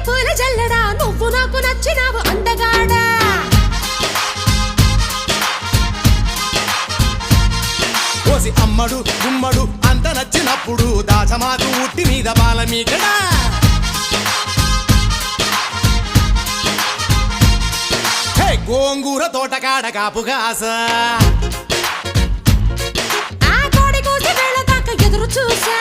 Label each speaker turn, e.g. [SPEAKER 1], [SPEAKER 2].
[SPEAKER 1] పూల జల్లడా నువ్వు నాకు నచ్చినావు అందగాడా
[SPEAKER 2] కోసి అమ్మడు గుమ్మడు అంత నచ్చినప్పుడు దాచమాకు ఉట్టి మీద బాలమీకడా గోంగూర తోటకాడ కాపుగాస
[SPEAKER 1] ఆ కోడి కూసి వేళ దాకా ఎదురు చూసా